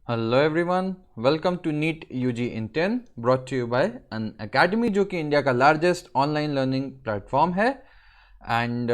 Hello everyone, welcome to NEET UG in 10 brought to you by Unacademy जो कि India का largest online learning platform है। And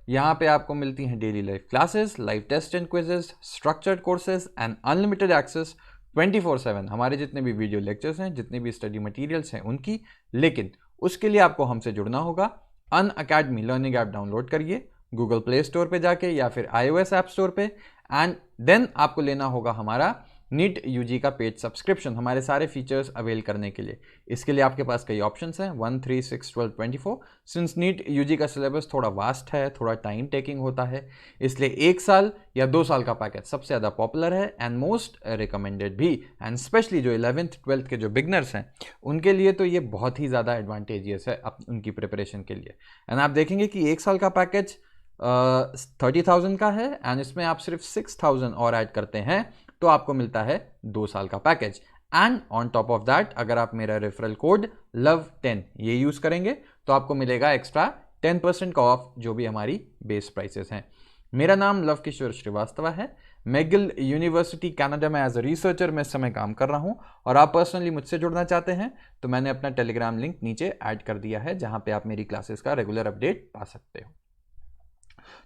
यहाँ पे आपको मिलती हैं daily live classes, live test and quizzes, structured courses and unlimited access 24/7। हमारे जितने भी वीडियो लेक्चर्स हैं, जितने भी स्टडी मटेरियल्स हैं उनकी, लेकिन उसके लिए आपको हमसे जुड़ना होगा। अन अकेडमी लर्निंग ऐप डाउनलोड करिए गूगल प्ले स्टोर पे जाके या फिर iOS ऐप स्टोर पे, एंड देन आपको लेना होगा हमारा नीट यूजी का पेड सब्सक्रिप्शन हमारे सारे फीचर्स अवेल करने के लिए। इसके लिए आपके पास कई ऑप्शंस हैं 1, 3, 6, 12, 24। सिंस नीट यूजी का सिलेबस थोड़ा वास्ट है, थोड़ा टाइम टेकिंग होता है, इसलिए 1 साल या 2 साल का पैकेज सबसे ज़्यादा पॉपुलर है एंड मोस्ट रिकमेंडेड भी। एंड स्पेशली जो 11th 12th के जो बिगनर्स हैं उनके लिए तो ये बहुत ही ज़्यादा एडवांटेजियस है उनकी प्रिपरेशन के लिए। एंड आप देखेंगे कि 1 साल का पैकेज 30,000 का है एंड इसमें आप सिर्फ 6,000 और ऐड करते हैं तो आपको मिलता है 2 साल का package. And on top of that अगर आप मेरा रेफरल कोड LOVE10 ये यूज करेंगे तो आपको मिलेगा एक्स्ट्रा 10% का ऑफ जो भी हमारी बेस प्राइसेस हैं। मेरा नाम लव किशोर श्रीवास्तव है। मैगिल यूनिवर्सिटी कनाडा में एज अ रिसर्चर मैं इस समय काम कर रहा हूं और आप पर्सनली मुझसे जुड़ना चाहते हैं तो मैंने अपना टेलीग्राम लिंक नीचे ऐड कर दिया है जहां पे आप मेरी क्लासेस का रेगुलर अपडेट पा सकते हो।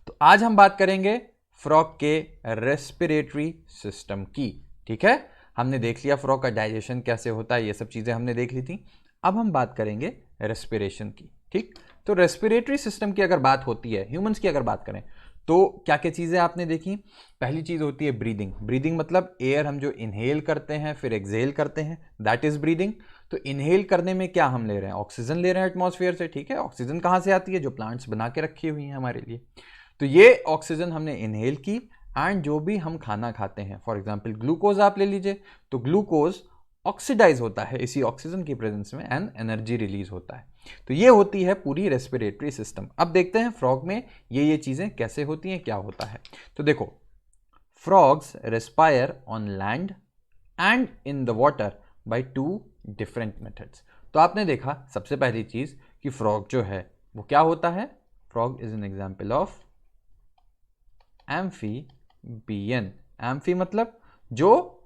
तो आज हम बात करेंगे फ्रॉग के रेस्पिरेटरी सिस्टम की। ठीक है, हमने देख लिया फ्रॉग का डाइजेशन कैसे होता है, ये सब चीजें हमने देख ली थी। अब हम बात करेंगे रेस्पिरेशन की। ठीक, तो रेस्पिरेटरी सिस्टम की अगर बात होती है, ह्यूमंस की अगर बात करें तो क्या क्या चीजें आपने देखी। पहली चीज होती है ब्रीदिंग। ब्रीदिंग मतलब एयर हम जो इनहेल करते हैं फिर एक्सहेल करते हैं, दैट इज ब्रीदिंग। तो इनहेल करने में क्या हम ले रहे हैं, ऑक्सीजन ले रहे हैं एटमॉस्फेयर से। ठीक है, ऑक्सीजन कहां से आती है, जो प्लांट्स बना के रखी हुई हैं हमारे लिए। तो ये ऑक्सीजन हमने इनहेल की एंड जो भी हम खाना खाते हैं, फॉर एग्जांपल ग्लूकोज आप ले लीजिए, तो ग्लूकोज ऑक्सीडाइज होता है इसी ऑक्सीजन की प्रेजेंस में एंड एनर्जी रिलीज होता है। तो ये होती है पूरी रेस्पिरेटरी सिस्टम। अब देखते हैं फ्रॉग में ये चीजें कैसे होती हैं, क्या होता है। तो देखो, frogs respire on land and in the water bye 2 different methods. तो आपने देखा सबसे पहली चीज कि फ्रॉग जो है वो क्या होता है, frog is an example of amphibian. Amphi मतलब जो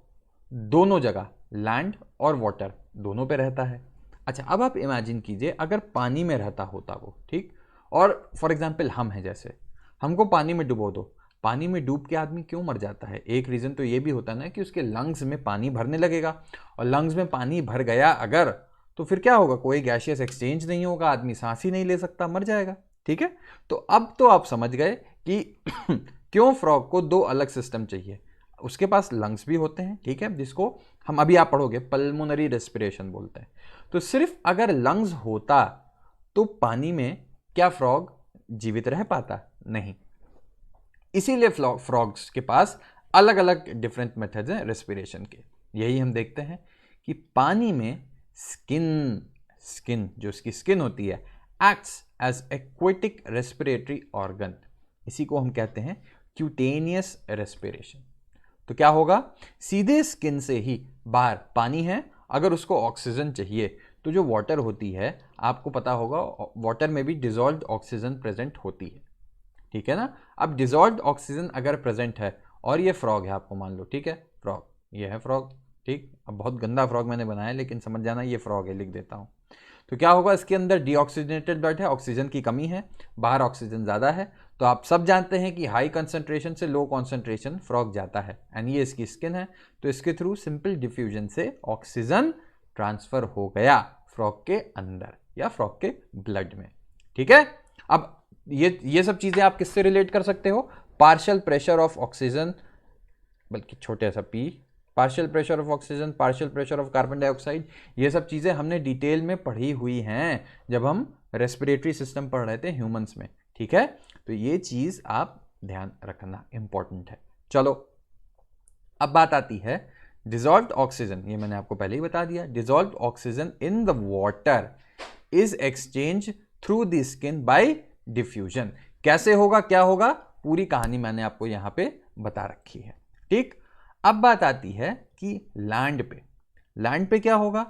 दोनों जगह लैंड और वाटर दोनों पे रहता है। अच्छा, अब आप इमेजिन कीजिए अगर पानी में रहता होता वो, ठीक, और फॉर एग्जांपल हम हैं, जैसे हमको पानी में डुबो दो। पानी में डूब के आदमी क्यों मर जाता है, एक रीजन तो ये भी होता है ना कि उसके लंग्स में पानी भरने लगेगा, और लंग्स में पानी भर गया अगर तो फिर क्या होगा, कोई गैसियस एक्सचेंज नहीं होगा, आदमी सांस ही नहीं ले सकता, मर जाएगा। ठीक है, तो अब तो आप समझ गए कि क्यों फ्रॉग को 2 अलग सिस्टम चाहिए। उसके पास लंग्स भी होते हैं, ठीक है, जिसको हम अभी आप पढ़ोगे पल्मोनरी रेस्पिरेशन बोलते हैं। तो सिर्फ अगर लंग्स होता तो पानी में क्या फ्रॉग जीवित रह पाता, नहीं। इसीलिए फ्रॉग्स के पास अलग अलग डिफरेंट मेथड्स हैं रेस्पिरेशन के। यही हम देखते हैं कि पानी में स्किन जो इसकी स्किन होती है acts as aquatic respiratory organ. इसी को हम कहते हैं क्यूटेनियस रेस्पिरेशन। तो क्या होगा, सीधे स्किन से ही बाहर पानी है, अगर उसको ऑक्सीजन चाहिए तो जो वाटर होती है, आपको पता होगा वाटर में भी डिजॉल्व्ड ऑक्सीजन प्रेजेंट होती है। ठीक है ना। अब डिजॉल्व्ड ऑक्सीजन अगर प्रेजेंट है और ये फ्रॉग है, आपको मान लो, ठीक है, फ्रॉग, ये है फ्रॉग। ठीक, अब बहुत गंदा फ्रॉग मैंने बनाया लेकिन समझ जाना ये फ्रॉग है, लिख देता हूं। तो क्या होगा, इसके अंदर डीऑक्सीजनेटेड ब्लड है, ऑक्सीजन की कमी है, बाहर ऑक्सीजन ज़्यादा है। तो आप सब जानते हैं कि हाई कंसंट्रेशन से लो कंसंट्रेशन फ्रॉग जाता है, एंड ये इसकी स्किन है, तो इसके थ्रू सिंपल डिफ्यूजन से ऑक्सीजन ट्रांसफर हो गया फ्रॉग के अंदर या फ्रॉग के ब्लड में। ठीक है, अब ये सब चीज़ें आप किससे रिलेट कर सकते हो, पार्शियल प्रेशर ऑफ ऑक्सीजन, बल्कि छोटे सा P, partial pressure of oxygen, partial pressure of carbon dioxide, ये सब चीज़ें हमने डिटेल में पढ़ी हुई हैं जब हम रेस्पिरेटरी सिस्टम पढ़ रहे थे ह्यूमंस में। ठीक है, तो ये चीज़ आप ध्यान रखना इंपॉर्टेंट है। चलो, अब बात आती है डिजॉल्व्ड ऑक्सीजन। ये मैंने आपको पहले ही बता दिया, dissolved oxygen in the water is exchange through the skin bye diffusion. कैसे होगा, क्या होगा, पूरी कहानी मैंने आपको यहां पे बता रखी है। ठीक, अब बात आती है कि लैंड पे क्या होगा,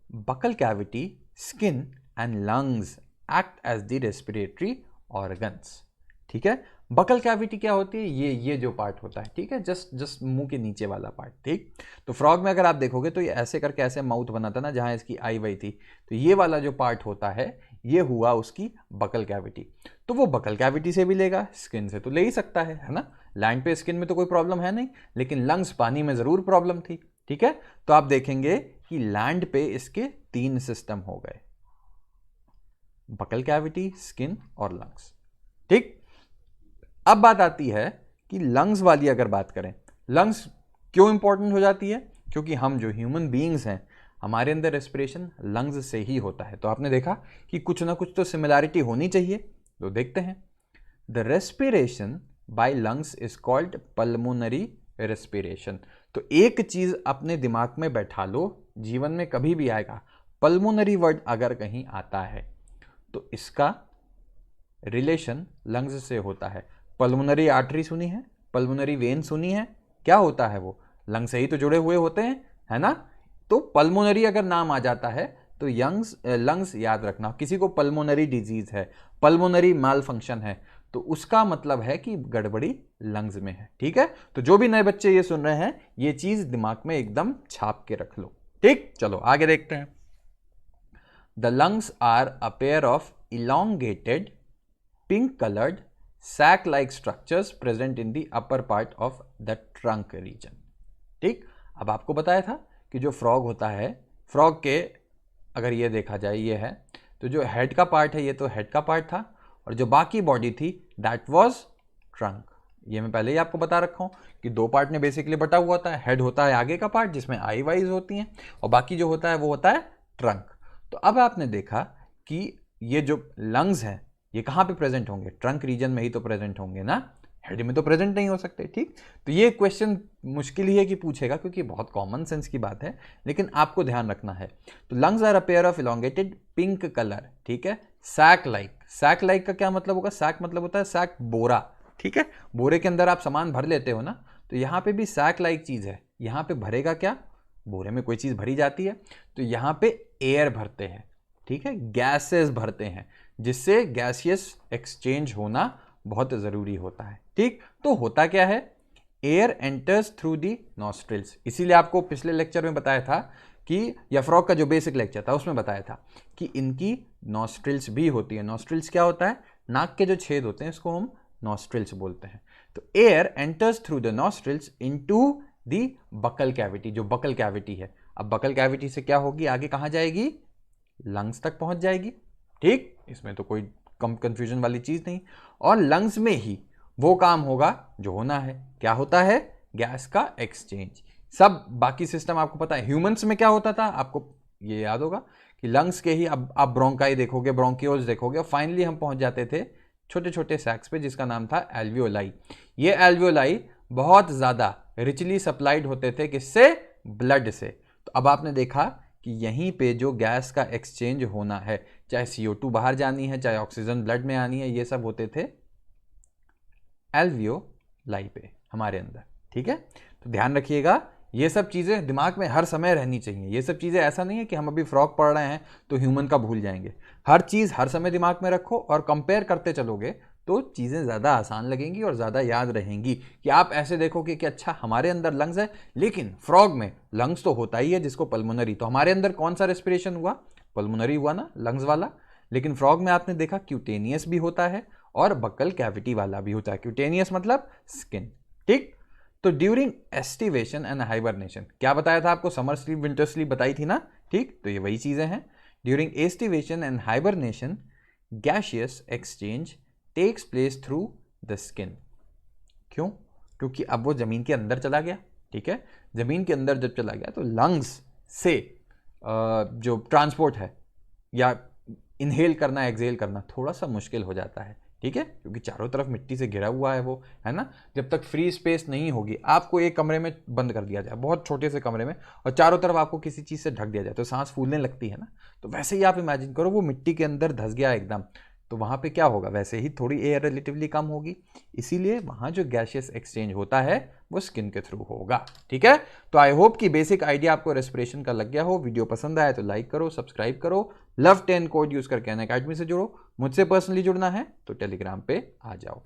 buccal cavity, skin and lungs act as the respiratory organs. ठीक है, बकल कैविटी क्या होती है? ये जो पार्ट होता है, ठीक है, जस्ट मुंह के नीचे वाला पार्ट, ठीक। तो फ्रॉग में अगर आप देखोगे तो ये ऐसे करके ऐसे माउथ बना था ना, जहां इसकी आई वही थी, तो ये वाला जो पार्ट होता है ये हुआ उसकी बकल कैविटी। तो वो बकल कैविटी से भी लेगा, स्किन से तो ले ही सकता है ना। लैंड पे स्किन में तो कोई प्रॉब्लम है नहीं, लेकिन लंग्स पानी में जरूर प्रॉब्लम थी, ठीक है। तो आप देखेंगे कि लैंड पे इसके 3 सिस्टम हो गए, बकल कैविटी, स्किन और लंग्स, ठीक। अब बात आती है कि लंग्स वाली अगर बात करें, लंग्स क्यों इंपॉर्टेंट हो जाती है? क्योंकि हम जो ह्यूमन बीइंग्स हैं, हमारे अंदर रेस्पिरेशन लंग्स से ही होता है। तो आपने देखा कि कुछ ना कुछ तो सिमिलैरिटी होनी चाहिए, तो देखते हैं। The respiration by lungs is called pulmonary respiration. तो एक चीज अपने दिमाग में बैठा लो, जीवन में कभी भी आएगा, पल्मोनरी वर्ड अगर कहीं आता है तो इसका रिलेशन लंग्स से होता है। पल्मोनरी आर्टरी सुनी है, पल्मोनरी वेन सुनी है, क्या होता है वो? लंग से ही तो जुड़े हुए होते हैं, है ना। तो पल्मोनरी अगर नाम आ जाता है तो लंग्स याद रखना। किसी को पल्मोनरी डिजीज है, पल्मोनरी माल फंक्शन है, तो उसका मतलब है कि गड़बड़ी लंग्स में है, ठीक है। तो जो भी नए बच्चे ये सुन रहे हैं, ये चीज दिमाग में एकदम छाप के रख लो, ठीक। चलो आगे देखते हैं। The lungs are a pair of elongated pink colored sac like structures present in the upper part of the trunk region, ठीक। अब आपको बताया था कि जो फ्रॉग होता है, फ्रॉग के अगर ये देखा जाए ये है, तो जो हेड का पार्ट है ये तो हेड का पार्ट था, और जो बाकी बॉडी थी दैट वाज ट्रंक। ये मैं पहले ही आपको बता रखा हूं कि 2 पार्ट में बेसिकली बटा हुआ होता है। हेड होता है आगे का पार्ट जिसमें आई वाइज होती हैं, और बाकी जो होता है वो होता है ट्रंक। तो अब आपने देखा कि ये जो लंग्स हैं ये कहां पे प्रेजेंट होंगे? ट्रंक रीजन में ही तो प्रेजेंट होंगे ना, हेड में तो प्रेजेंट नहीं हो सकते, ठीक। तो ये क्वेश्चन मुश्किल ही है कि पूछेगा, क्योंकि बहुत कॉमन सेंस की बात है, लेकिन आपको ध्यान रखना है। तो lungs are a pair of elongated pink colour, ठीक है, सैक लाइक। सैक लाइक का क्या मतलब होगा? सैक मतलब होता है सैक, बोरा, ठीक है। बोरे के अंदर आप सामान भर लेते हो ना, तो यहां पे भी सैक लाइक चीज है। यहां पे भरेगा क्या? बोरे में कोई चीज भरी जाती है, तो यहां पे एयर भरते हैं, ठीक है, गैसेस भरते हैं, जिससे गैसियस एक्सचेंज होना बहुत जरूरी होता है, ठीक। तो होता क्या है? Air enters through the nostrils. इसीलिए आपको पिछले लेक्चर में बताया था कि, या फ्रॉग का जो बेसिक लेक्चर था उसमें बताया था कि इनकी नॉस्ट्रिल्स भी होती है। नॉस्ट्रिल्स क्या होता है? नाक के जो छेद होते हैं इसको हम नॉस्ट्रिल्स बोलते हैं। तो air enters through the nostrils into the buccal cavity, जो बकल कैविटी है। अब बकल कैविटी से क्या होगी? आगे कहां जाएगी? लंग्स तक पहुंच जाएगी, ठीक। इसमें तो कोई कम कंफ्यूजन वाली चीज नहीं। और लंग्स में ही वो काम होगा जो होना है। क्या होता है? गैस का एक्सचेंज। सब बाकी सिस्टम आपको पता है। ह्यूमंस में क्या होता था आपको ये याद होगा कि लंग्स के ही, अब आप ब्रोंकाई देखोगे, ब्रोंकियोल्स देखोगे, और फाइनली हम पहुंच जाते थे छोटे छोटे सैक्स पे जिसका नाम था एल्वियोलाई। ये एल्वियोलाई बहुत ज्यादा रिचली सप्लाइड होते थे, किससे? ब्लड से। तो अब आपने देखा कि यहीं पे जो गैस का एक्सचेंज होना है, चाहे CO2 बाहर जानी है, चाहे ऑक्सीजन ब्लड में आनी है, ये सब होते थे एल्वियोलाई पे हमारे अंदर, ठीक है। तो ध्यान रखिएगा, ये सब चीजें दिमाग में हर समय रहनी चाहिए। ये सब चीजें ऐसा नहीं है कि हम अभी फ्रॉग पढ़ रहे हैं तो ह्यूमन का भूल जाएंगे। हर चीज हर समय दिमाग में रखो, और कंपेयर करते चलोगे तो चीजें ज्यादा आसान लगेंगी और ज्यादा याद रहेंगी। कि आप ऐसे देखोगे कि अच्छा हमारे अंदर लंग्स है, लेकिन फ्रॉग में लंग्स तो होता ही है जिसको पल्मोनरी। तो हमारे अंदर कौन सा रेस्पिरेशन हुआ? पल्मोनरी हुआ ना, लंग्स वाला। लेकिन फ्रॉग में आपने देखा क्यूटेनियस भी होता है और बकल कैविटी वाला भी होता है। क्यूटेनियस मतलब स्किन, ठीक। तो ड्यूरिंग एस्टिवेशन एंड हाइबरनेशन, क्या बताया था आपको? समर स्लीप, विंटर स्लीप बताई थी ना, ठीक। तो ये वही चीजें हैं। During aestivation and hibernation gaseous exchange takes place through the skin. क्यों? क्योंकि अब वो जमीन के अंदर चला गया, ठीक है। जमीन के अंदर जब चला गया तो लंग्स से जो ट्रांसपोर्ट है या इनहेल करना, एक्सहेल करना थोड़ा सा मुश्किल हो जाता है, ठीक है, क्योंकि चारों तरफ मिट्टी से घिरा हुआ है वो, है ना। जब तक फ्री स्पेस नहीं होगी, आपको एक कमरे में बंद कर दिया जाए, बहुत छोटे से कमरे में, और चारों तरफ आपको किसी चीज से ढक दिया जाए, तो सांस फूलने लगती है ना। तो वैसे ही आप इमेजिन करो वो मिट्टी के अंदर धंस गया एकदम, तो वहां पे क्या होगा? वैसे ही थोड़ी एयर रिलेटिवली कम होगी, इसीलिए वहां जो गैसियस एक्सचेंज होता है वो स्किन के थ्रू होगा, ठीक है। तो आई होप कि बेसिक आइडिया आपको रेस्पिरेशन का लग गया हो। वीडियो पसंद आया तो लाइक करो, सब्सक्राइब करो, लव 10 कोड यूज करके अनअकैडमी से जुड़ो। मुझसे पर्सनली जुड़ना है तो टेलीग्राम पे आ जाओ।